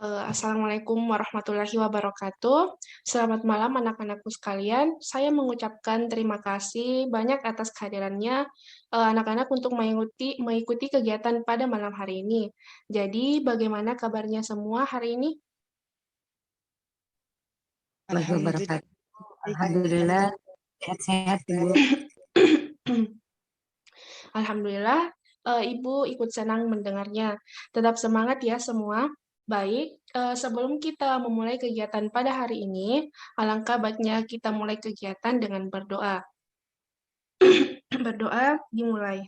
Assalamualaikum warahmatullahi wabarakatuh. Selamat malam anak-anakku sekalian. Saya mengucapkan terima kasih banyak atas kehadirannya anak-anak untuk mengikuti kegiatan pada malam hari ini. Jadi, bagaimana kabarnya semua hari ini? Alhamdulillah. Alhamdulillah sehat-sehat Ibu. Alhamdulillah, Ibu ikut senang mendengarnya. Tetap semangat ya semua. Baik, sebelum kita memulai kegiatan pada hari ini, alangkah baiknya kita mulai kegiatan dengan berdoa. Berdoa dimulai.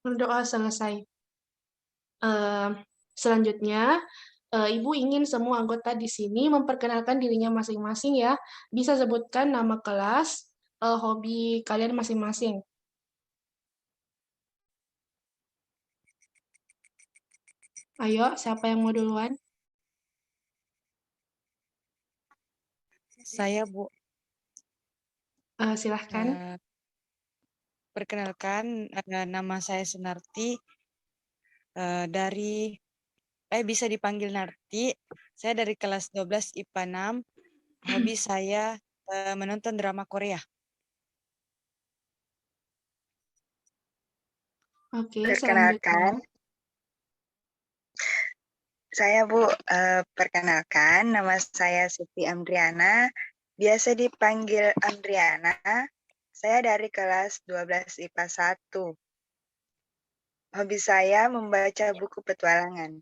Berdoa selesai. Selanjutnya, Ibu ingin semua anggota di sini memperkenalkan dirinya masing-masing ya. Bisa sebutkan nama kelas, hobi kalian masing-masing. Ayo, siapa yang mau duluan? Saya Bu. Silahkan. Perkenalkan, nama saya Sunarti. Bisa dipanggil Narti. Saya dari kelas 12 IPA 6. Hobi saya menonton drama Korea. Oke, Perkenalkan, selanjutnya. saya Bu, perkenalkan nama saya Siti Amriana, biasa dipanggil Amriana. Saya dari kelas 12 IPA 1. Hobi saya membaca buku petualangan.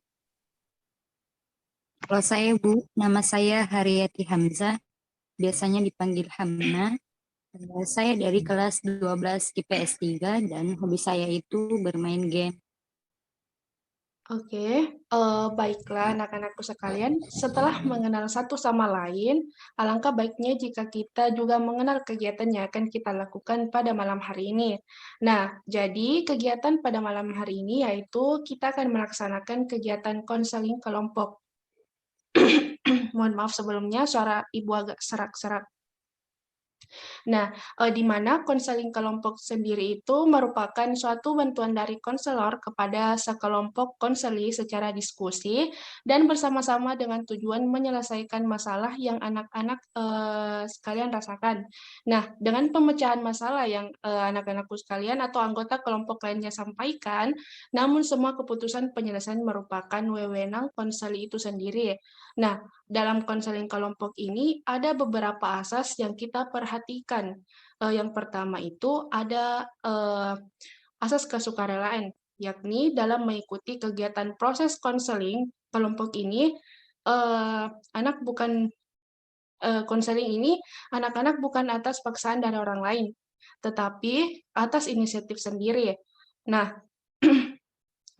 Kalau saya Bu, nama saya Haryati Hamzah, biasanya dipanggil Hamna. Saya dari kelas 12 IPS 3 dan hobi saya itu bermain game. Oke, baiklah anak-anakku sekalian. Setelah mengenal satu sama lain, alangkah baiknya jika kita juga mengenal kegiatan yang akan kita lakukan pada malam hari ini. Nah, jadi kegiatan pada malam hari ini yaitu kita akan melaksanakan kegiatan konseling kelompok. Mohon maaf sebelumnya, suara Ibu agak serak-serak. Nah, di mana konseling kelompok sendiri itu merupakan suatu bantuan dari konselor kepada sekelompok konseli secara diskusi dan bersama-sama dengan tujuan menyelesaikan masalah yang anak-anak sekalian rasakan. Nah, dengan pemecahan masalah yang anak-anakku sekalian atau anggota kelompok lainnya sampaikan, namun semua keputusan penyelesaian merupakan wewenang konseli itu sendiri. Nah, dalam konseling kelompok ini ada beberapa asas yang kita perhatikan. Yang pertama itu ada asas kesukarelaan, yakni dalam mengikuti kegiatan proses konseling kelompok ini, anak bukan konseling ini anak-anak bukan atas paksaan dari orang lain, tetapi atas inisiatif sendiri. Nah,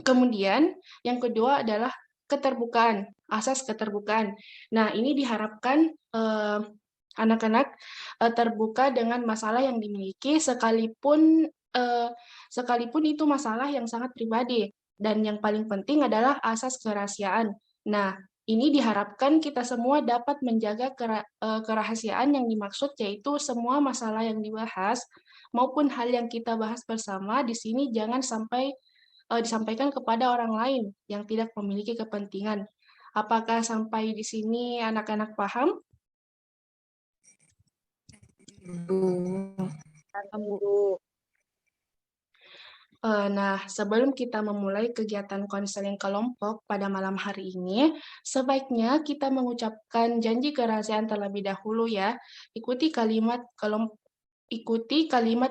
kemudian yang kedua adalah keterbukaan, asas keterbukaan. Nah, ini diharapkan anak-anak terbuka dengan masalah yang dimiliki sekalipun itu masalah yang sangat pribadi. Dan yang paling penting adalah asas kerahasiaan. Nah, ini diharapkan kita semua dapat menjaga kerahasiaan yang dimaksud, yaitu semua masalah yang dibahas maupun hal yang kita bahas bersama di sini jangan sampai disampaikan kepada orang lain yang tidak memiliki kepentingan. Apakah sampai di sini anak-anak paham? Bu. Nah, sebelum kita memulai kegiatan konseling kelompok pada malam hari ini, sebaiknya kita mengucapkan janji kerahasiaan terlebih dahulu ya. Ikuti kalimat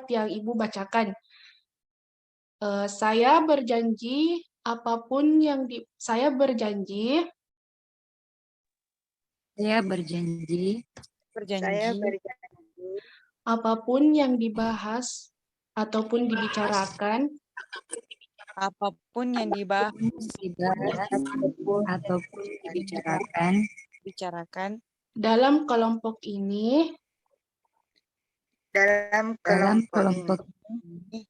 yang Ibu bacakan. Saya berjanji apapun yang saya berjanji Saya berjanji Saya berjanji apapun yang dibahas ataupun dibicarakan Apapun yang dibahas ataupun dibicarakan dalam kelompok ini dalam kelompok ini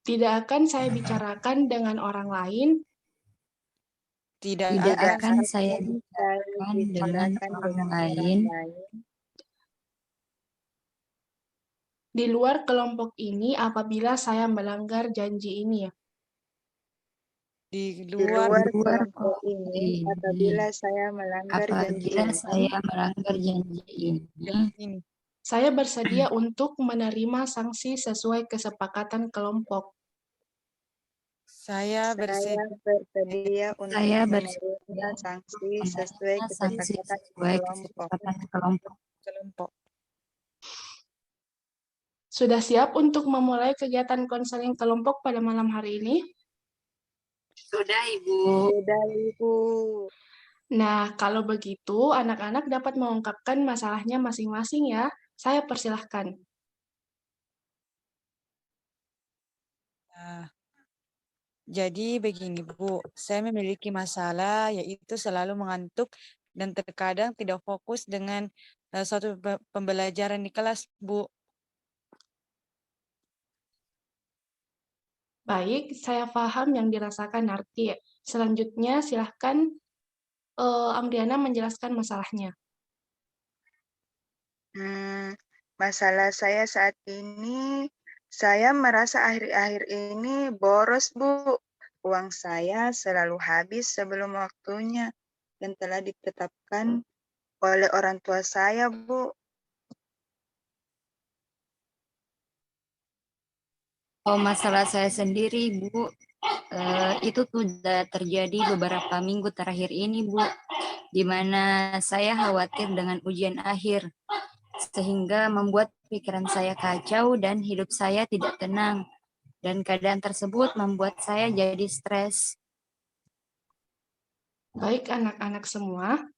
tidak akan saya bicarakan dengan orang lain tidak akan akan saya bicarakan dengan orang lain Di luar kelompok ini apabila saya melanggar janji ini ya. Di Di luar luar Luar kelompok ini, ini, apabila saya melanggar janji apabila ini, saya melanggar janji ini, ini. Saya bersedia untuk menerima sanksi sesuai kesepakatan kelompok. Saya saya bersedia bersedia untuk saya menerima bersedia sanksi sesuai menerima sanksi kesepakatan sesuai kelompok. kesepakatan kelompok. kelompok. Sudah siap untuk memulai kegiatan konseling kelompok pada malam hari ini? Sudah, Ibu. Sudah, Ibu. Nah, kalau begitu, anak-anak dapat mengungkapkan masalahnya masing-masing ya. Saya persilahkan. Nah, jadi begini Bu, saya memiliki masalah yaitu selalu mengantuk dan terkadang tidak fokus dengan suatu pembelajaran di kelas Bu. Baik, saya paham yang dirasakan Narti. Selanjutnya, silahkan Amriana menjelaskan masalahnya. Masalah saya saat ini, saya merasa akhir-akhir ini boros, Bu. Uang saya selalu habis sebelum waktunya dan telah ditetapkan oleh orang tua saya, Bu. Oh, masalah saya sendiri, Bu, itu sudah terjadi beberapa minggu terakhir ini, Bu, di mana saya khawatir dengan ujian akhir, sehingga membuat pikiran saya kacau dan hidup saya tidak tenang. Dan keadaan tersebut membuat saya jadi stres. Baik, anak-anak semua.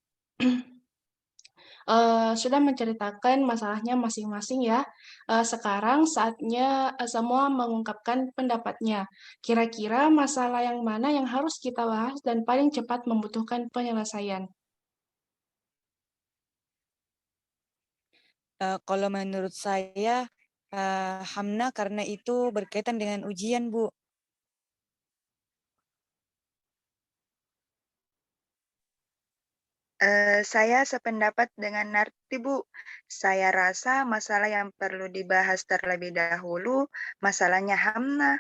Sudah menceritakan masalahnya masing-masing ya. Sekarang saatnya semua mengungkapkan pendapatnya. Kira-kira masalah yang mana yang harus kita bahas dan paling cepat membutuhkan penyelesaian? Kalau menurut saya Hamna karena itu berkaitan dengan ujian Bu. Saya sependapat dengan Narti, Bu. Saya rasa masalah yang perlu dibahas terlebih dahulu, masalahnya Hamna.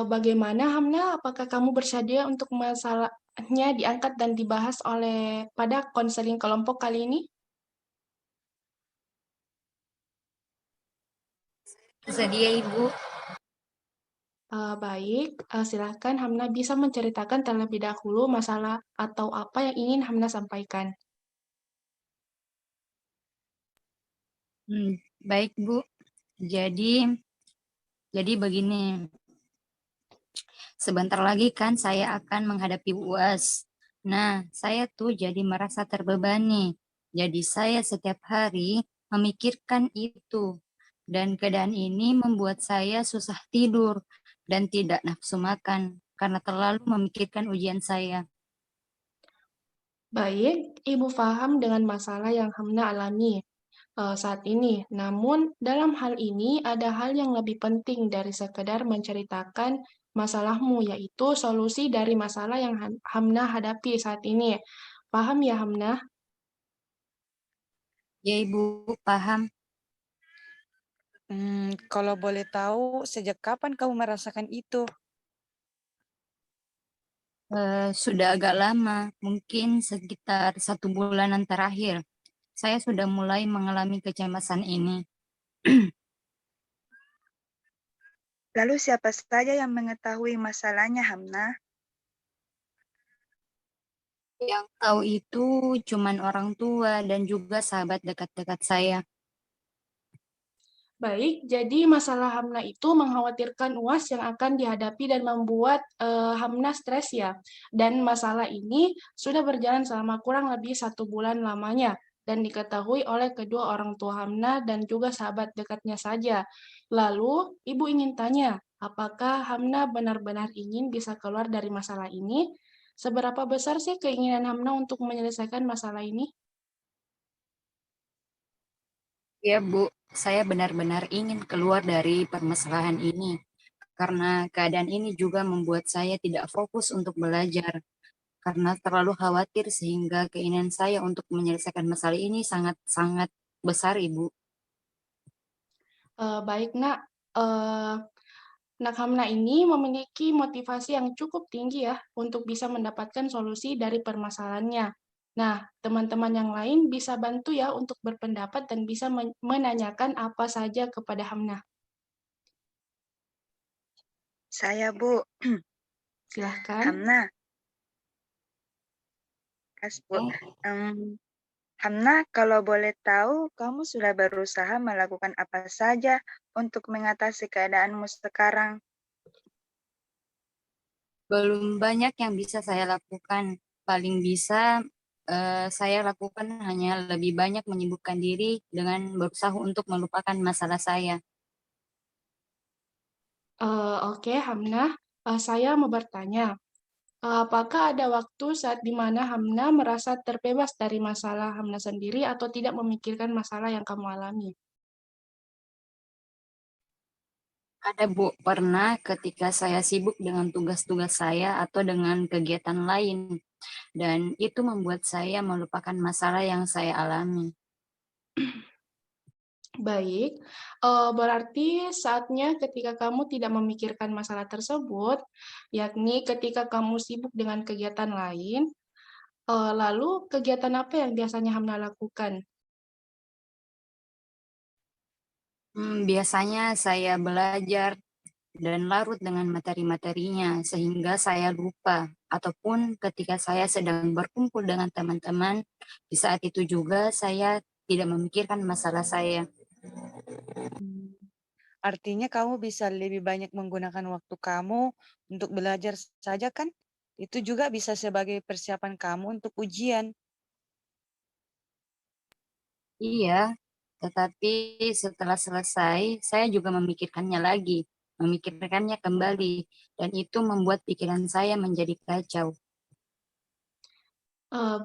Bagaimana Hamna? Apakah kamu bersedia untuk masalahnya diangkat dan dibahas pada konseling kelompok kali ini? Sedia, Ibu. Baik, silakan Hamna bisa menceritakan terlebih dahulu masalah atau apa yang ingin Hamna sampaikan. Baik, Bu. Jadi begini. Sebentar lagi kan saya akan menghadapi UAS. Nah, saya tuh jadi merasa terbebani. Jadi saya setiap hari memikirkan itu. Dan keadaan ini membuat saya susah tidur dan tidak nafsu makan karena terlalu memikirkan ujian saya. Baik, Ibu paham dengan masalah yang Hamna alami saat ini. Namun, dalam hal ini ada hal yang lebih penting dari sekedar menceritakan masalahmu, yaitu solusi dari masalah yang Hamna hadapi saat ini. Paham ya, Hamna? Ya, Ibu, paham. Kalau boleh tahu, sejak kapan kamu merasakan itu? Sudah agak lama, mungkin sekitar 1 bulanan terakhir. Saya sudah mulai mengalami kecemasan ini. Lalu siapa saja yang mengetahui masalahnya, Hamna? Yang tahu itu cuman orang tua dan juga sahabat dekat-dekat saya. Baik, jadi masalah Hamna itu mengkhawatirkan UAS yang akan dihadapi dan membuat Hamna stres ya. Dan masalah ini sudah berjalan selama kurang lebih 1 bulan lamanya dan diketahui oleh kedua orang tua Hamna dan juga sahabat dekatnya saja. Lalu, Ibu ingin tanya, apakah Hamna benar-benar ingin bisa keluar dari masalah ini? Seberapa besar sih keinginan Hamna untuk menyelesaikan masalah ini? Ya, Bu, saya benar-benar ingin keluar dari permasalahan ini karena keadaan ini juga membuat saya tidak fokus untuk belajar karena terlalu khawatir sehingga keinginan saya untuk menyelesaikan masalah ini sangat-sangat besar, Ibu. Baik, Nak. Nak Hamna ini memiliki motivasi yang cukup tinggi ya untuk bisa mendapatkan solusi dari permasalahannya. Nah, teman-teman yang lain bisa bantu ya untuk berpendapat dan bisa menanyakan apa saja kepada Hamna. Saya, Bu. Silahkan. Hamna, Bu. Hamna, kalau boleh tahu, kamu sudah berusaha melakukan apa saja untuk mengatasi keadaanmu sekarang? Belum banyak yang bisa saya lakukan. Paling bisa saya lakukan hanya lebih banyak menyibukkan diri dengan berusaha untuk melupakan masalah saya. Oke, Hamna. Saya mau bertanya, apakah ada waktu saat di mana Hamna merasa terbebas dari masalah Hamna sendiri atau tidak memikirkan masalah yang kamu alami? Ada, Bu, pernah ketika saya sibuk dengan tugas-tugas saya atau dengan kegiatan lain, dan itu membuat saya melupakan masalah yang saya alami. Baik, berarti saatnya ketika kamu tidak memikirkan masalah tersebut, yakni ketika kamu sibuk dengan kegiatan lain, lalu kegiatan apa yang biasanya Hamna lakukan? Biasanya saya belajar dan larut dengan materi-materinya sehingga saya lupa. Ataupun ketika saya sedang berkumpul dengan teman-teman, di saat itu juga saya tidak memikirkan masalah saya. Artinya kamu bisa lebih banyak menggunakan waktu kamu untuk belajar saja kan? Itu juga bisa sebagai persiapan kamu untuk ujian. Iya, tetapi setelah selesai, saya juga memikirkannya lagi, memikirkannya kembali, dan itu membuat pikiran saya menjadi kacau.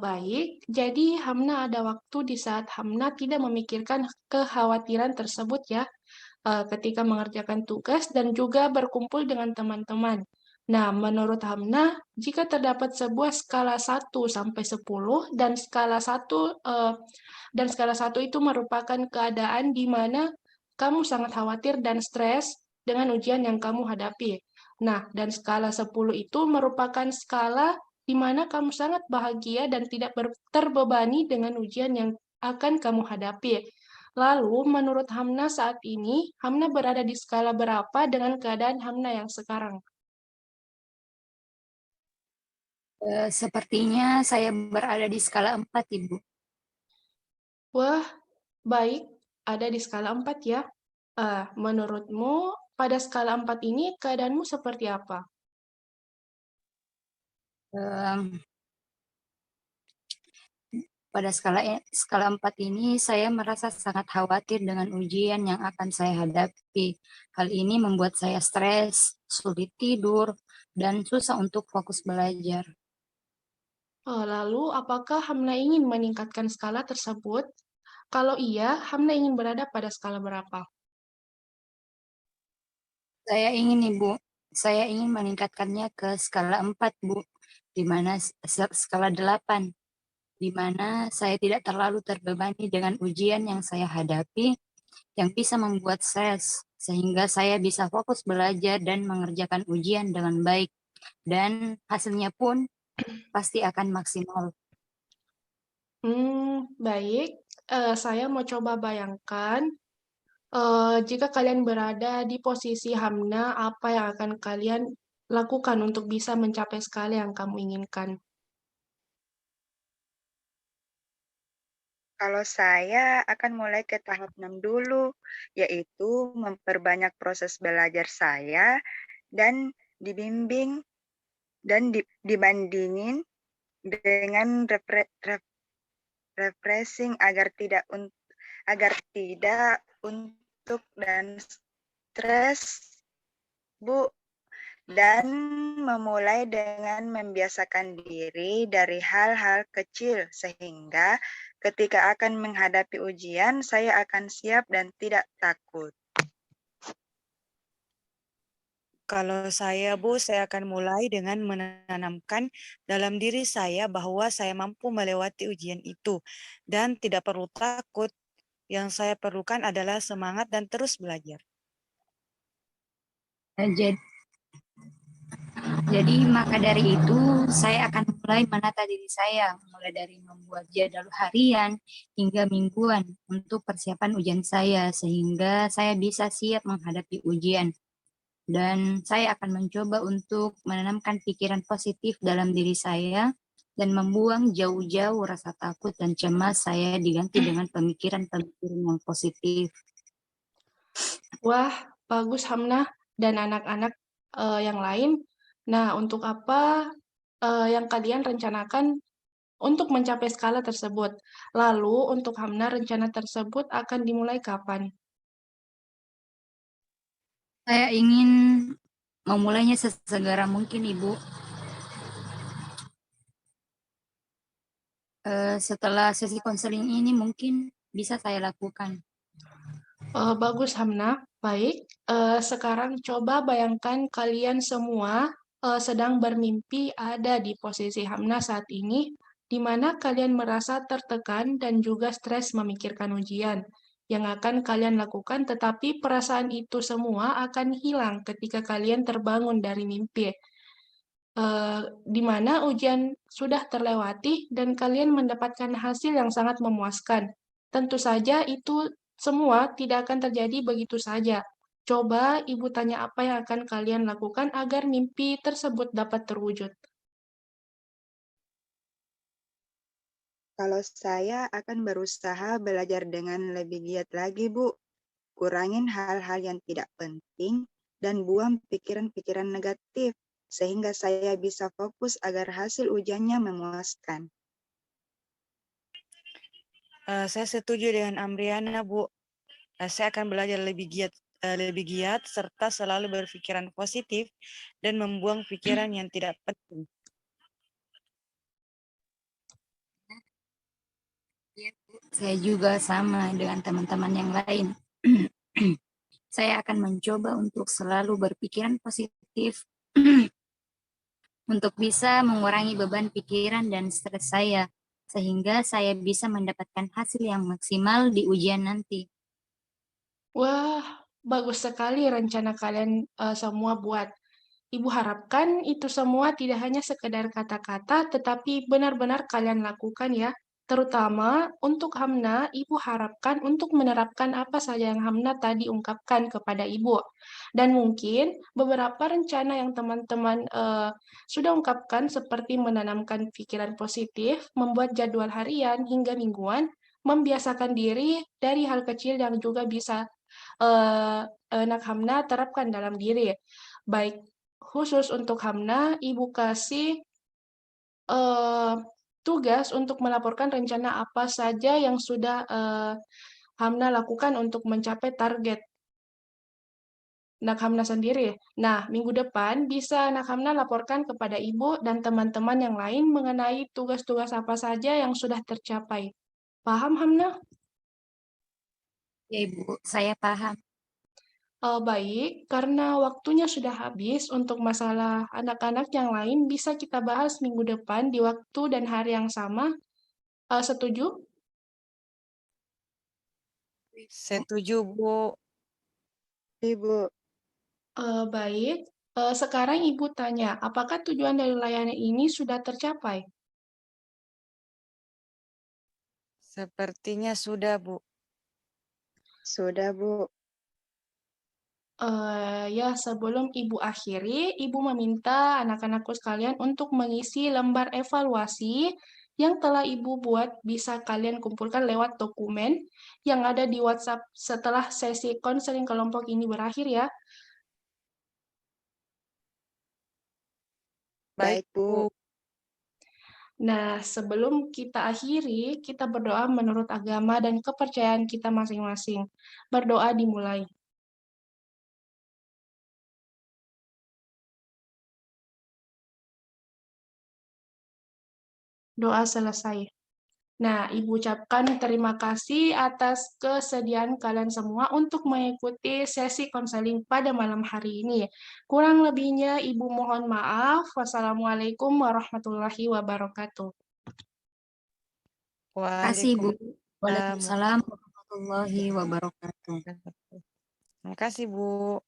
Baik, jadi Hamna ada waktu di saat Hamna tidak memikirkan kekhawatiran tersebut ya, ketika mengerjakan tugas dan juga berkumpul dengan teman-teman. Nah, menurut Hamna, jika terdapat sebuah skala 1 sampai 10 dan skala 1 itu merupakan keadaan di mana kamu sangat khawatir dan stres dengan ujian yang kamu hadapi. Nah, dan skala 10 itu merupakan skala di mana kamu sangat bahagia dan tidak terbebani dengan ujian yang akan kamu hadapi. Lalu, menurut Hamna saat ini, Hamna berada di skala berapa dengan keadaan Hamna yang sekarang? Sepertinya saya berada di skala 4, Ibu. Wah, baik, ada di skala 4 ya. Menurutmu, pada skala 4 ini keadaanmu seperti apa? Em, Pada skala 4 ini, saya merasa sangat khawatir dengan ujian yang akan saya hadapi. Hal ini membuat saya stres, sulit tidur, dan susah untuk fokus belajar. Lalu, apakah Hamna ingin meningkatkan skala tersebut? Kalau iya, Hamna ingin berada pada skala berapa? Saya ingin, Ibu, saya ingin meningkatkannya ke skala 4, Bu, di mana skala 8, di mana saya tidak terlalu terbebani dengan ujian yang saya hadapi, yang bisa membuat stres, sehingga saya bisa fokus belajar dan mengerjakan ujian dengan baik, dan hasilnya pun pasti akan maksimal. Baik. Saya mau coba bayangkan, jika kalian berada di posisi Hamna, apa yang akan kalian lakukan untuk bisa mencapai skala yang kamu inginkan? Kalau saya akan mulai ke tahap 6 dulu, yaitu memperbanyak proses belajar saya dan dibimbing dan dibandingin dengan refreshing agar tidak untuk dan stres, Bu, dan memulai dengan membiasakan diri dari hal-hal kecil sehingga ketika akan menghadapi ujian saya akan siap dan tidak takut. Kalau saya, Bu, saya akan mulai dengan menanamkan dalam diri saya bahwa saya mampu melewati ujian itu dan tidak perlu takut. Yang saya perlukan adalah semangat dan terus belajar. Jadi maka dari itu saya akan mulai menata diri saya, mulai dari membuat jadwal harian hingga mingguan untuk persiapan ujian saya, sehingga saya bisa siap menghadapi ujian. Dan saya akan mencoba untuk menanamkan pikiran positif dalam diri saya dan membuang jauh-jauh rasa takut dan cemas saya diganti dengan pemikiran-pemikiran yang positif. Wah, bagus Hamnah dan anak-anak yang lain. Nah, untuk apa yang kalian rencanakan untuk mencapai skala tersebut? Lalu, untuk Hamnah, rencana tersebut akan dimulai kapan? Saya ingin memulainya sesegera mungkin, Ibu. Setelah sesi konseling ini mungkin bisa saya lakukan. Bagus Hamnah. Baik, sekarang coba bayangkan kalian semua sedang bermimpi ada di posisi Hamnah saat ini, di mana kalian merasa tertekan dan juga stres memikirkan ujian yang akan kalian lakukan, tetapi perasaan itu semua akan hilang ketika kalian terbangun dari mimpi, di mana ujian sudah terlewati dan kalian mendapatkan hasil yang sangat memuaskan. Tentu saja itu semua tidak akan terjadi begitu saja. Coba Ibu tanya apa yang akan kalian lakukan agar mimpi tersebut dapat terwujud. Kalau saya akan berusaha belajar dengan lebih giat lagi, Bu. Kurangin hal-hal yang tidak penting dan buang pikiran-pikiran negatif, sehingga saya bisa fokus agar hasil ujiannya memuaskan. Saya setuju dengan Amriana, Bu. Saya akan belajar lebih giat serta selalu berpikiran positif dan membuang pikiran yang tidak penting. Saya juga sama dengan teman-teman yang lain. Saya akan mencoba untuk selalu berpikiran positif untuk bisa mengurangi beban pikiran dan stres saya, sehingga saya bisa mendapatkan hasil yang maksimal di ujian nanti. Wah, bagus sekali rencana kalian semua buat. Ibu harapkan itu semua tidak hanya sekedar kata-kata, tetapi benar-benar kalian lakukan ya. Terutama untuk Hamna, Ibu harapkan untuk menerapkan apa saja yang Hamna tadi ungkapkan kepada Ibu. Dan mungkin beberapa rencana yang teman-teman sudah ungkapkan seperti menanamkan pikiran positif, membuat jadwal harian hingga mingguan, membiasakan diri dari hal kecil yang juga bisa anak Hamna terapkan dalam diri. Baik khusus untuk Hamna, Ibu kasih tugas untuk melaporkan rencana apa saja yang sudah Hamna lakukan untuk mencapai target Nakhamna sendiri. Nah, minggu depan bisa Nakhamna laporkan kepada Ibu dan teman-teman yang lain mengenai tugas-tugas apa saja yang sudah tercapai. Paham, Hamna? Ya, Ibu, saya paham. Baik, karena waktunya sudah habis untuk masalah anak-anak yang lain, bisa kita bahas minggu depan di waktu dan hari yang sama. Setuju? Setuju, Bu. Ibu, Baik, sekarang Ibu tanya, apakah tujuan dari layanan ini sudah tercapai? Sepertinya sudah, Bu. sudah Bu. Ya, sebelum Ibu akhiri, Ibu meminta anak-anakku sekalian untuk mengisi lembar evaluasi yang telah Ibu buat bisa kalian kumpulkan lewat dokumen yang ada di WhatsApp setelah sesi konseling kelompok ini berakhir ya. Baik, Baik, Bu. Bu. Nah, sebelum kita akhiri, kita berdoa menurut agama dan kepercayaan kita masing-masing. Berdoa dimulai. Doa selesai. Nah, Ibu ucapkan terima kasih atas kesediaan kalian semua untuk mengikuti sesi konseling pada malam hari ini. Kurang lebihnya Ibu mohon maaf. Wassalamualaikum warahmatullahi wabarakatuh. Terima kasih, Bu. Waalaikumsalam. Waalaikumsalam warahmatullahi warahmatullahi wabarakatuh. Terima kasih, Bu.